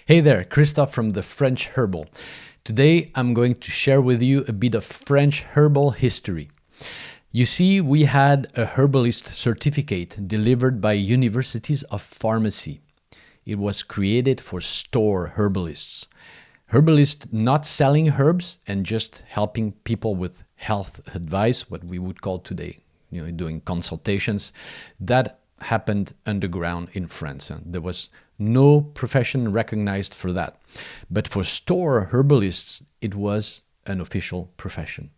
Hey there, Christophe from the French Herbal. Today I'm going to share with you a bit of French herbal history. You see, we had a herbalist certificate delivered by universities of pharmacy. It was created for store herbalists. Herbalists not selling herbs and just helping people with health advice, what we would call today, doing consultations. That happened underground in France. And there was no profession recognized for that. But for store herbalists, it was an official profession.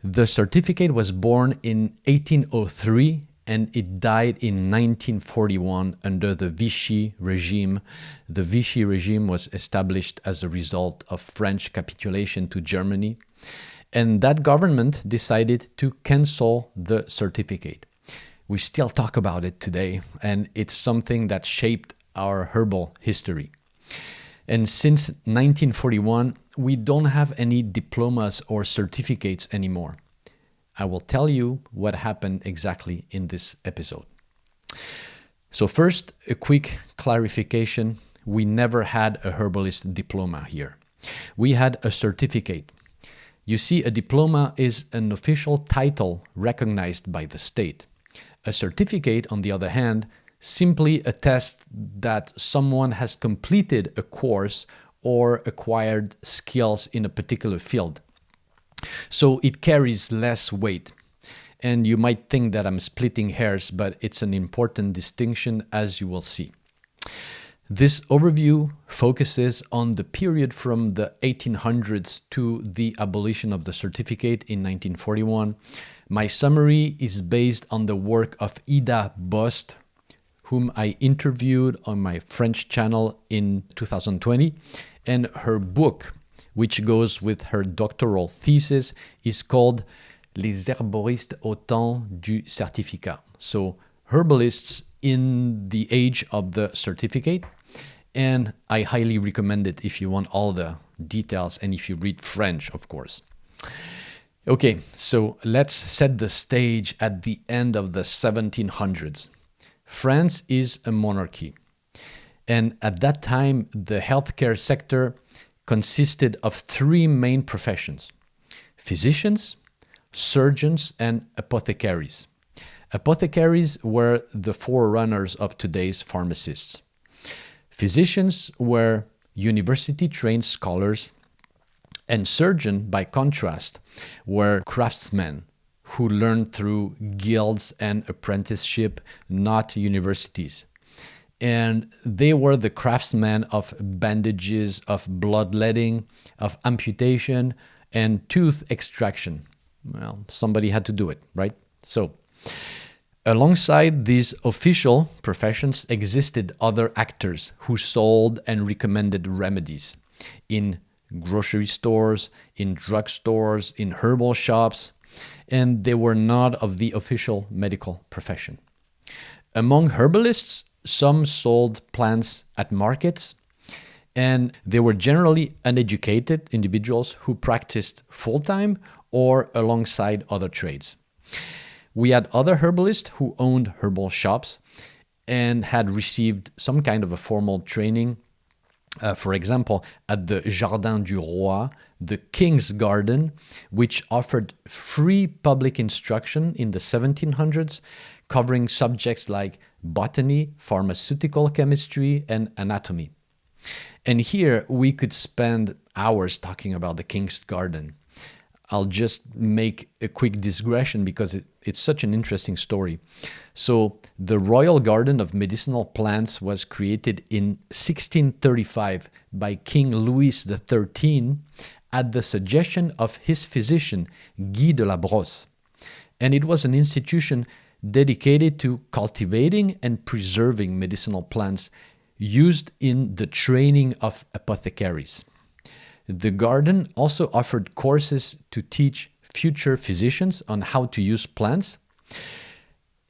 The certificate was born in 1803 and it died in 1941 under the Vichy regime. The Vichy regime was established as a result of French capitulation to Germany. And that government decided to cancel the certificate. We still talk about it today, and it's something that shaped our herbal history. And since 1941, we don't have any diplomas or certificates anymore. I will tell you what happened exactly in this episode. So first, a quick clarification. We never had a herbalist diploma here. We had a certificate. You see, a diploma is an official title recognized by the state. A certificate, on the other hand, simply attests that someone has completed a course or acquired skills in a particular field. So it carries less weight. And you might think that I'm splitting hairs, but it's an important distinction, as you will see. This overview focuses on the period from the 1800s to the abolition of the certificate in 1941. My summary is based on the work of Ida Bost, whom I interviewed on my French channel in 2020, and her book, which goes with her doctoral thesis, is called Les herboristes au temps du certificat. So, herbalists in the age of the certificate. And I highly recommend it if you want all the details and if you read French, of course. Okay, so let's set the stage at the end of the 1700s. France is a monarchy. And at that time, the healthcare sector consisted of three main professions: physicians, surgeons, and apothecaries. Apothecaries were the forerunners of today's pharmacists. Physicians were university-trained scholars, and surgeons, by contrast, were craftsmen who learned through guilds and apprenticeship, not universities. And they were the craftsmen of bandages, of bloodletting, of amputation, and tooth extraction. Well, somebody had to do it, right? So, alongside these official professions existed other actors who sold and recommended remedies in grocery stores, in drugstores, in herbal shops, and they were not of the official medical profession. Among herbalists, some sold plants at markets, and they were generally uneducated individuals who practiced full-time or alongside other trades. We had other herbalists who owned herbal shops and had received some kind of a formal training. For example, at the Jardin du Roi, the King's Garden, which offered free public instruction in the 1700s, covering subjects like botany, pharmaceutical chemistry, and anatomy. And here we could spend hours talking about the King's Garden. I'll just make a quick digression because it's such an interesting story. So the Royal Garden of Medicinal Plants was created in 1635 by King Louis XIII at the suggestion of his physician, Guy de la Brosse. And it was an institution dedicated to cultivating and preserving medicinal plants used in the training of apothecaries. The garden also offered courses to teach future physicians on how to use plants.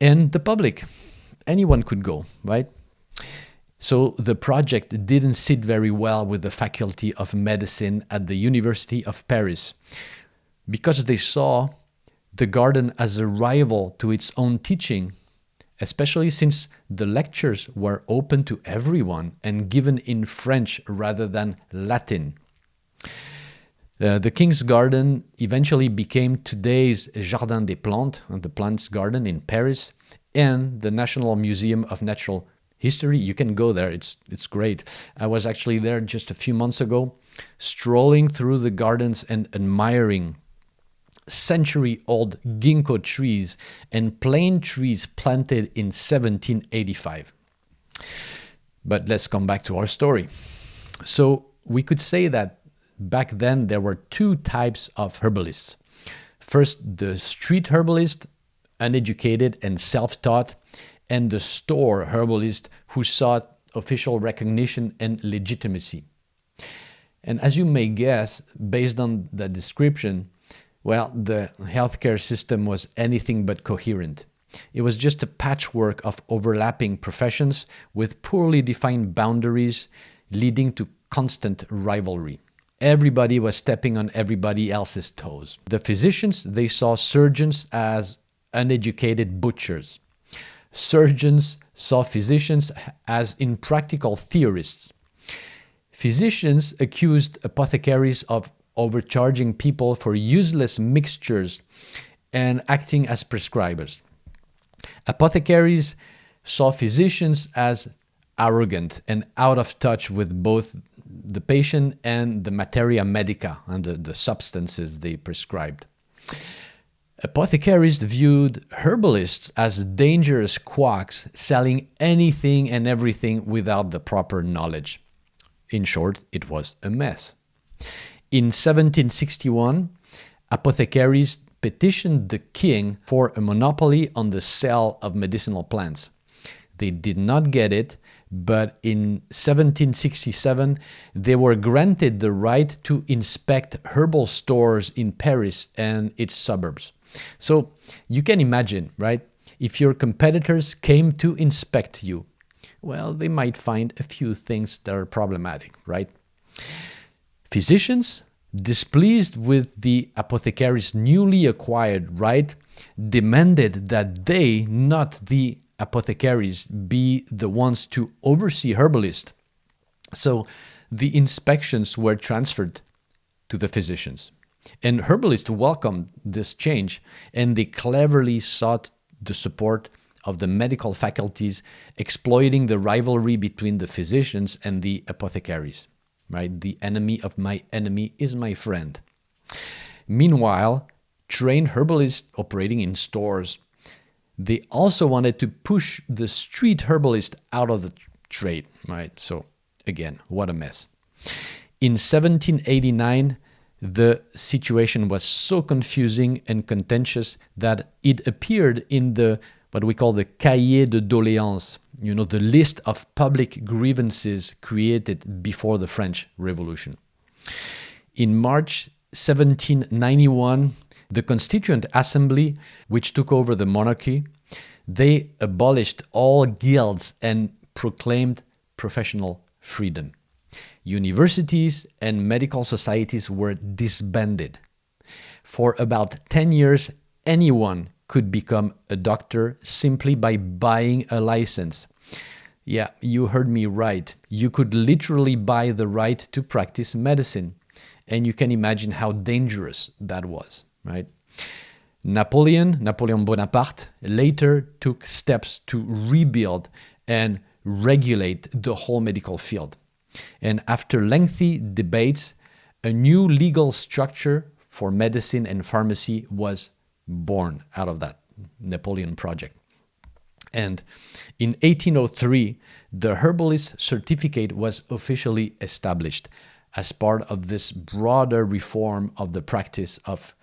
And the public, anyone could go, right? So the project didn't sit very well with the Faculty of Medicine at the University of Paris because they saw the garden as a rival to its own teaching especially since the lectures were open to everyone and given in French rather than Latin. The King's Garden eventually became today's Jardin des Plantes, the Plants Garden in Paris, and the National Museum of Natural History. You can go there, it's great. I was actually there just a few months ago, strolling through the gardens and admiring century-old ginkgo trees and plane trees planted in 1785. But let's come back to our story. So we could say that back then there were two types of herbalists. First, the street herbalist, uneducated and self-taught, and the store herbalist who sought official recognition and legitimacy. And as you may guess, based on the description, well, the healthcare system was anything but coherent. It was just a patchwork of overlapping professions with poorly defined boundaries, leading to constant rivalry. Everybody was stepping on everybody else's toes. The physicians, they saw surgeons as uneducated butchers. Surgeons saw physicians as impractical theorists. Physicians accused apothecaries of overcharging people for useless mixtures and acting as prescribers. Apothecaries saw physicians as arrogant and out of touch with both the patient and the materia medica and the substances they prescribed. Apothecaries viewed herbalists as dangerous quacks selling anything and everything without the proper knowledge. In short, it was a mess. In 1761, apothecaries petitioned the king for a monopoly on the sale of medicinal plants. They did not get it, but in 1767, they were granted the right to inspect herbal stores in Paris and its suburbs. So you can imagine, right? If your competitors came to inspect you, well, they might find a few things that are problematic, right? Physicians, displeased with the apothecaries' newly acquired right, demanded that they, not the apothecaries, be the ones to oversee herbalists. So the inspections were transferred to the physicians. And herbalists welcomed this change, and they cleverly sought the support of the medical faculties, exploiting the rivalry between the physicians and the apothecaries. Right? The enemy of my enemy is my friend. Meanwhile, trained herbalists operating in stores, they also wanted to push the street herbalist out of the trade. Right? So again, what a mess. In 1789, the situation was so confusing and contentious that it appeared in the what we call the Cahier de Doléances, the list of public grievances created before the French Revolution. In March 1791, the Constituent Assembly, which took over the monarchy, they abolished all guilds and proclaimed professional freedom. Universities and medical societies were disbanded. For about 10 years, anyone could become a doctor simply by buying a license. Yeah, you heard me right. You could literally buy the right to practice medicine. And you can imagine how dangerous that was, right? Napoleon Bonaparte, later took steps to rebuild and regulate the whole medical field. And after lengthy debates, a new legal structure for medicine and pharmacy was born out of that Napoleon project. And in 1803, the herbalist certificate was officially established as part of this broader reform of the practice of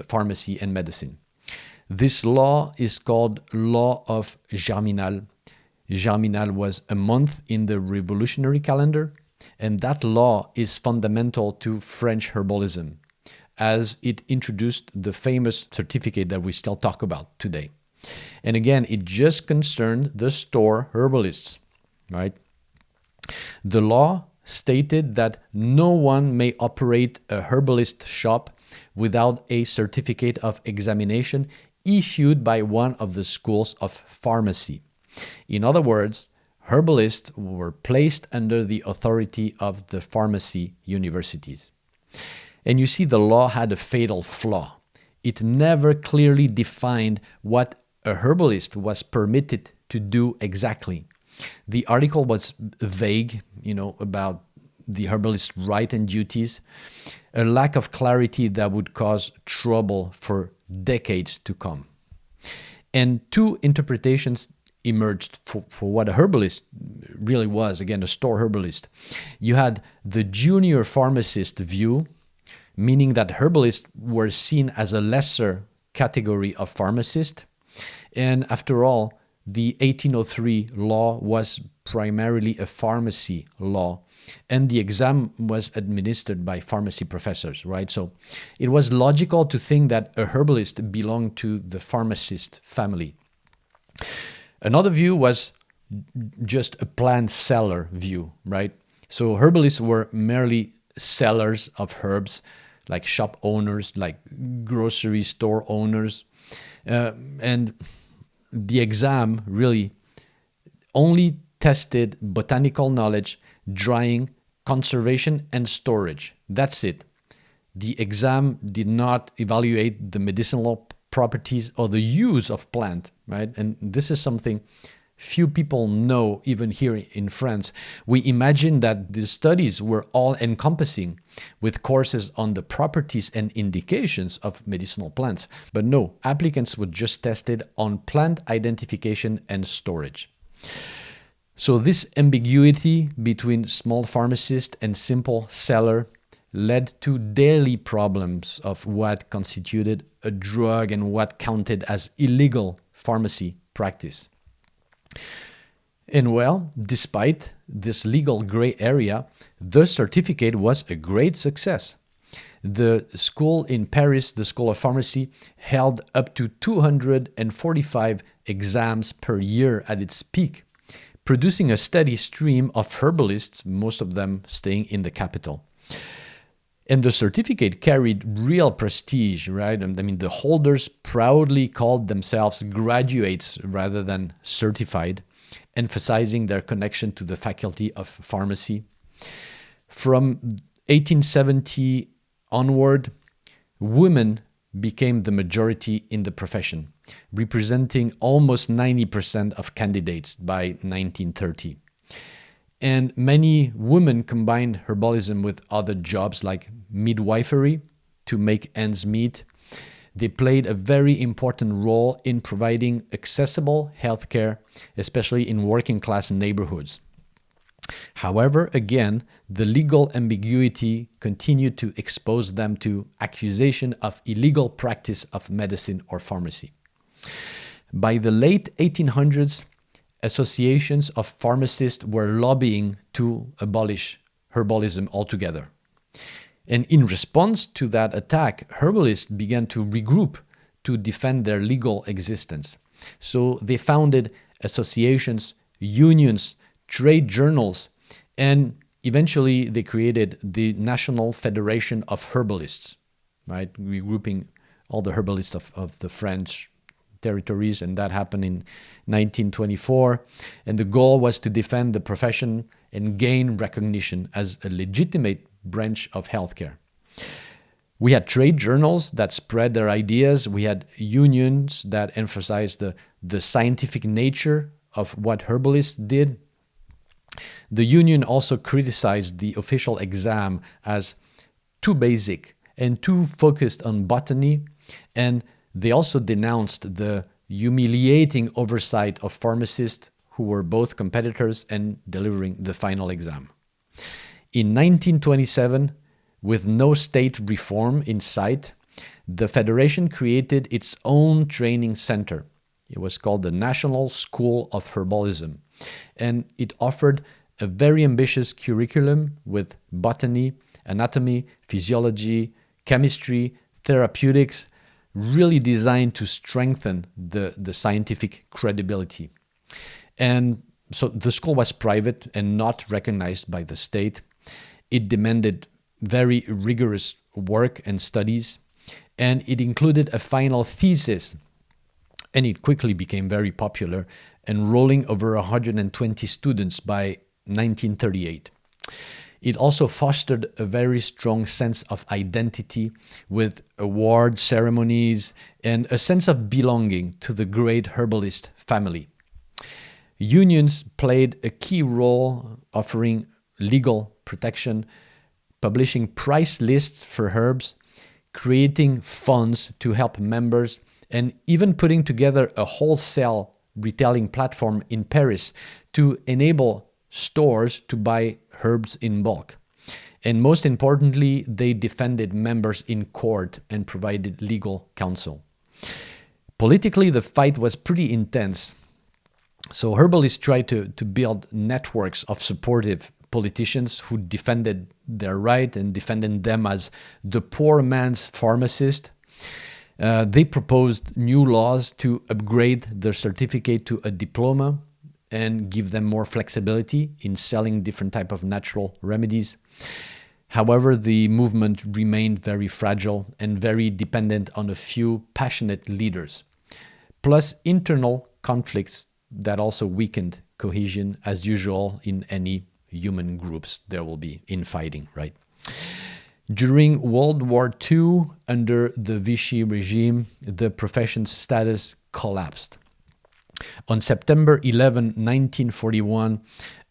pharmacy and medicine. This law is called Law of Germinal. Germinal was a month in the revolutionary calendar, and that law is fundamental to French herbalism, as it introduced the famous certificate that we still talk about today. And again, it just concerned the store herbalists, right? The law stated that no one may operate a herbalist shop without a certificate of examination, issued by one of the schools of pharmacy. In other words, herbalists were placed under the authority of the pharmacy universities. And you see, the law had a fatal flaw. It never clearly defined what a herbalist was permitted to do exactly. The article was vague, about the herbalist's rights and duties, a lack of clarity that would cause trouble for decades to come. And two interpretations emerged for what a herbalist really was, again, a store herbalist. You had the junior pharmacist view, meaning that herbalists were seen as a lesser category of pharmacist. And after all, the 1803 law was primarily a pharmacy law, and the exam was administered by pharmacy professors, right? So it was logical to think that a herbalist belonged to the pharmacist family. Another view was just a plant seller view, right? So herbalists were merely sellers of herbs, like shop owners, like grocery store owners. And the exam really only tested botanical knowledge, drying, conservation, and storage. That's it. The exam did not evaluate the medicinal properties or the use of plant, right? And this is something few people know, even here in France. We imagine that the studies were all-encompassing, with courses on the properties and indications of medicinal plants. But no, applicants were just tested on plant identification and storage. So this ambiguity between small pharmacist and simple seller led to daily problems of what constituted a drug and what counted as illegal pharmacy practice. And well, despite this legal gray area, the certificate was a great success. The school in Paris, the School of Pharmacy, held up to 245 exams per year at its peak, producing a steady stream of herbalists, most of them staying in the capital. And the certificate carried real prestige, right? I mean, the holders proudly called themselves graduates rather than certified, emphasizing their connection to the faculty of pharmacy. From 1870 onward, women became the majority in the profession, representing almost 90% of candidates by 1930. And many women combined herbalism with other jobs like midwifery to make ends meet. They played a very important role in providing accessible healthcare, especially in working class neighborhoods. However, again, the legal ambiguity continued to expose them to accusation of illegal practice of medicine or pharmacy. By the late 1800s, associations of pharmacists were lobbying to abolish herbalism altogether. And in response to that attack, herbalists began to regroup to defend their legal existence. So they founded associations, unions, trade journals, and eventually they created the National Federation of Herbalists, right? Regrouping all the herbalists of the French territories, and that happened in 1924. And the goal was to defend the profession and gain recognition as a legitimate branch of healthcare. We had trade journals that spread their ideas. We had unions that emphasized the scientific nature of what herbalists did. The union also criticized the official exam as too basic and too focused on botany, and they also denounced the humiliating oversight of pharmacists who were both competitors and delivering the final exam. In 1927, with no state reform in sight, the Federation created its own training center. It was called the National School of Herbalism, and it offered a very ambitious curriculum with botany, anatomy, physiology, chemistry, therapeutics, really designed to strengthen the scientific credibility. And so the school was private and not recognized by the state. It demanded very rigorous work and studies, and it included a final thesis and it quickly became very popular, enrolling over 120 students by 1938. It also fostered a very strong sense of identity with award ceremonies and a sense of belonging to the great herbalist family. Unions played a key role, offering legal protection, publishing price lists for herbs, creating funds to help members, and even putting together a wholesale retailing platform in Paris to enable stores to buy herbs in bulk. And most importantly, they defended members in court and provided legal counsel. Politically, the fight was pretty intense. So herbalists tried to build networks of supportive politicians who defended their right and defended them as the poor man's pharmacist. They proposed new laws to upgrade their certificate to a diploma and give them more flexibility in selling different types of natural remedies. However, the movement remained very fragile and very dependent on a few passionate leaders, plus internal conflicts that also weakened cohesion. As usual in any human groups, there will be infighting, right? During World War II, under the Vichy regime, the profession's status collapsed. On September 11, 1941,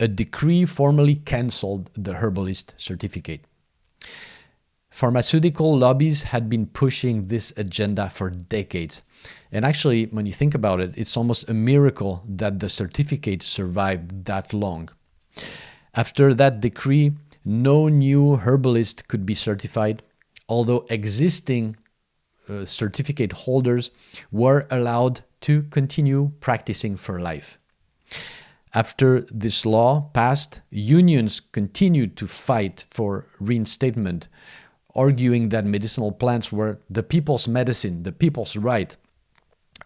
a decree formally cancelled the herbalist certificate. Pharmaceutical lobbies had been pushing this agenda for decades. And actually, when you think about it, it's almost a miracle that the certificate survived that long. After that decree, no new herbalist could be certified, although existing certificate holders were allowed to continue practicing for life. After this law passed, unions continued to fight for reinstatement, arguing that medicinal plants were the people's medicine, the people's right,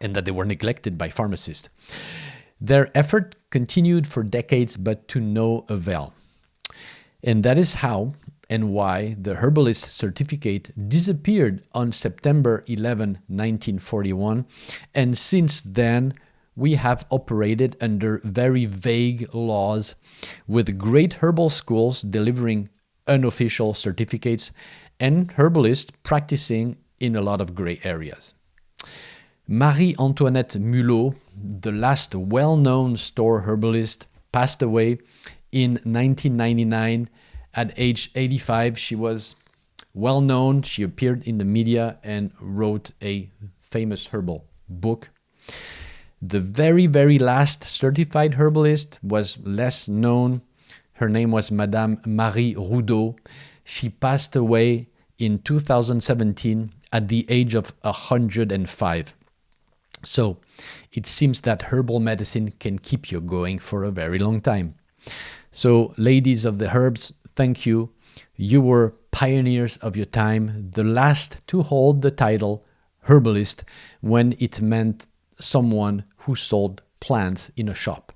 and that they were neglected by pharmacists. Their effort continued for decades, but to no avail. And that is how and why the herbalist certificate disappeared on September 11, 1941. And since then, we have operated under very vague laws, with great herbal schools delivering unofficial certificates and herbalists practicing in a lot of gray areas. Marie-Antoinette Mulot, the last well-known store herbalist, passed away in 1999 at age 85. She was well known. She appeared in the media and wrote a famous herbal book. The very, very last certified herbalist was less known. Her name was Madame Marie Roudot. She passed away in 2017 at the age of 105. So it seems that herbal medicine can keep you going for a very long time. So ladies of the herbs, thank you. You were pioneers of your time, the last to hold the title herbalist when it meant someone who sold plants in a shop.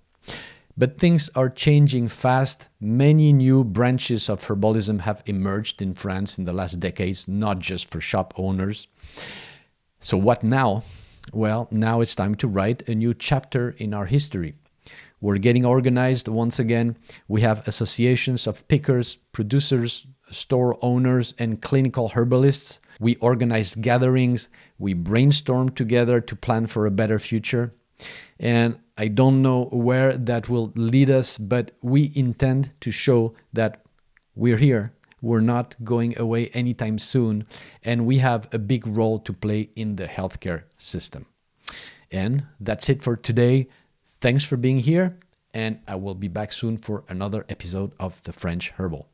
But things are changing fast. Many new branches of herbalism have emerged in France in the last decades, not just for shop owners. So what now? Well, now it's time to write a new chapter in our history. We're getting organized once again. We have associations of pickers, producers, store owners, and clinical herbalists. We organize gatherings. We brainstorm together to plan for a better future. And I don't know where that will lead us, but we intend to show that we're here. We're not going away anytime soon, and we have a big role to play in the healthcare system. And that's it for today. Thanks for being here, and I will be back soon for another episode of The French Herbal.